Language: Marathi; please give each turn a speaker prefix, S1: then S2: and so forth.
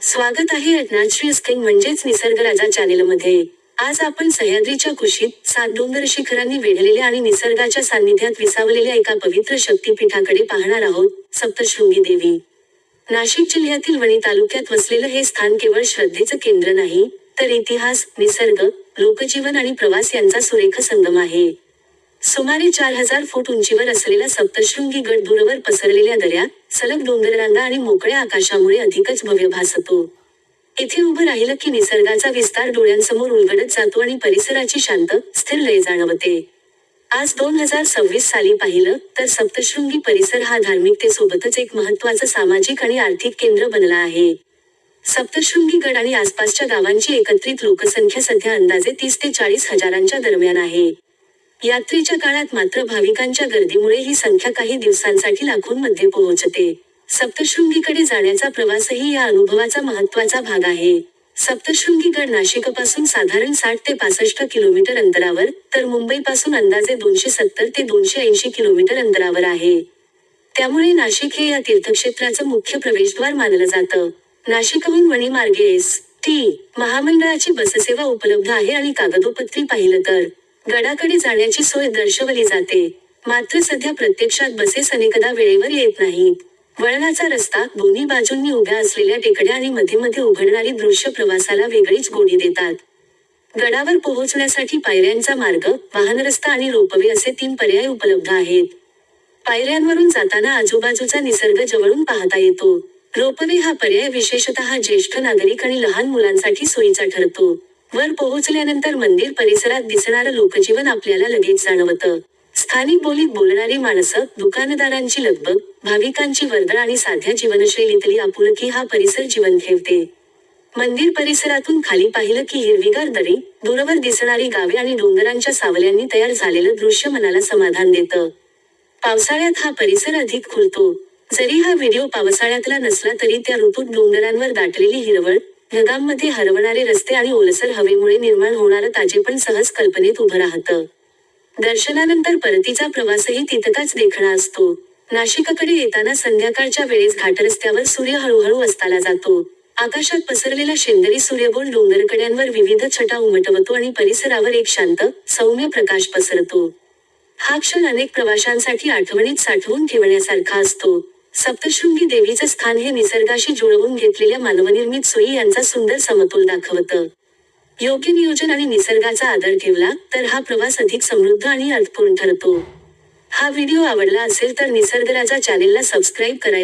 S1: स्वागत आहे नॅचरल स्किंग म्हणजेच निसर्गराजा चॅनेलमध्ये. आज आपण सह्याद्रीच्या कुशीत 7 डोंगर शिखरांनी वेढलेल्या आणि निसर्गाच्या सान्निध्यात विसावलेल्या एका पवित्र शक्तिपीठाकडे पाहणार आहोत, सप्तशृंगी देवी. नाशिक जिल्ह्यातील वणी तालुक्यात वसलेलं हे स्थान केवळ श्रद्धेचं केंद्र नाही, तर इतिहास, निसर्ग, लोकजीवन आणि प्रवास यांचा सुरेख संगम आहे. सुमारे 4000 फूट उंचीवर असलेला सप्तशृंगी गड दूरवर पसरलेल्या दऱ्या, सलग डोंगररांगा आणि मोकळ्या आकाशामुळे अधिकच भव्य भासतो. इथे उभं राहिलं की निसर्गाचा विस्तार डोळ्यांसमोर उलगडत जातो आणि परिसराची शांत, स्थिर लय जाणवते. आज 2026 साली पाहिलं तर सप्तशृंगी परिसर हा धार्मिकतेसोबतच एक महत्त्वाचं सामाजिक आणि आर्थिक केंद्र बनला आहे. सप्तशृंगी गड आणि आसपासच्या गावांची एकत्रित लोकसंख्या सध्या अंदाजे 30 ते 40 हजारांच्या दरम्यान आहे. यात्रेच्या काळात मात्र भाविकांच्या गर्दीमुळे ही संख्या काही दिवसांसाठी लाखोंमध्ये पोहोचते. सप्तशृंगीकडे जाण्याचा प्रवासही या अनुभवाचा महत्त्वाचा भाग आहे. सप्तशृंगी गड नाशिकपासून साधारण 60 ते 65 किलोमीटर अंतरावर, तर मुंबईपासून अंदाजे 270 ते 280 किलोमीटर अंतरावर आहे. त्यामुळे नाशिक हे या तीर्थक्षेत्राचं मुख्य प्रवेशद्वार मानलं जातं. नाशिकहून वणी मार्गे एस.टी. महामंडळाची बससेवा उपलब्ध आहे आणि कागदोपत्री पाहिलं तर गडाकडे जाण्याची सोय दर्शवली जाते. मात्र सध्या प्रत्यक्षात बसेस अनेकदा वेळेवर येत नाहीत. वळणाचा रस्ता, दोन्ही बाजूंनी उभ्या असलेल्या टेकड्या आणि मध्ये उघडणारी दृश्य प्रवासाला वेगळीच गोडी देतात. गडावर पोहोचण्यासाठी पायऱ्यांचा मार्ग, वाहनरस्ता आणि रोपवे असे 3 पर्याय उपलब्ध आहेत. पायऱ्यांवरून जाताना आजूबाजूचा निसर्ग जवळून पाहता येतो. रोपवे हा पर्याय विशेषतः ज्येष्ठ नागरिक आणि लहान मुलांसाठी सोयीचा ठरतो. वर पोहोचल्यानंतर मंदिर परिसरात दिसणारं लोकजीवन आपल्याला लगेच जाणवतं. स्थानिक बोलीत बोलणारी माणसं, दुकानदारांची लगबग, भाविकांची वर्दळ आणि साध्या जीवनशैलीतली आपुलकी हा परिसर जिवंत ठेवते. मंदिर परिसरातून खाली पाहिलं की हिरवीगार दरी, दूरवर दिसणारी गावे आणि डोंगरांच्या सावल्यांनी तयार झालेलं दृश्य मनाला समाधान देतं. पावसाळ्यात हा परिसर अधिक खुलतो. जरी हा व्हिडिओ पावसाळ्यातला नसला तरी त्या ऋतूत डोंगरांवर दाटलेली हिरवळ, ढगांमध्ये हरवणारे रस्ते आणि ओलसर हवेमुळे निर्माण होणारं ताजेपण सहज कल्पनेत उभं राहतं. दर्शनानंतर परतीचा प्रवासही तितकाच देखणा असतो. नाशिककडे येताना संध्याकाळच्या वेळेस घाटरस्त्यावर सूर्य हळूहळू अस्ताला जातो. आकाशात पसरलेला शेंदरी सूर्यगोल डोंगरकड्यांवर विविध छटा उमटवतो आणि परिसरावर एक शांत, सौम्य प्रकाश पसरतो. हा क्षण अनेक प्रवाशांसाठी आठवणीत साठवून ठेवण्यासारखा असतो. सप्तशृंगी देवीचं स्थान हे निसर्गाशी जुळवून घेतलेल्या मानवनिर्मित सोयी यांचा सुंदर समतोल दाखवतं. योग्य नियोजन आणि निसर्गाचा आदर ठेवला तर हा प्रवास अधिक समृद्ध आणि अर्थपूर्ण ठरतो. हा व्हिडिओ आवडला असेल तर निसर्गराजा चॅनेलला सबस्क्राईब करायला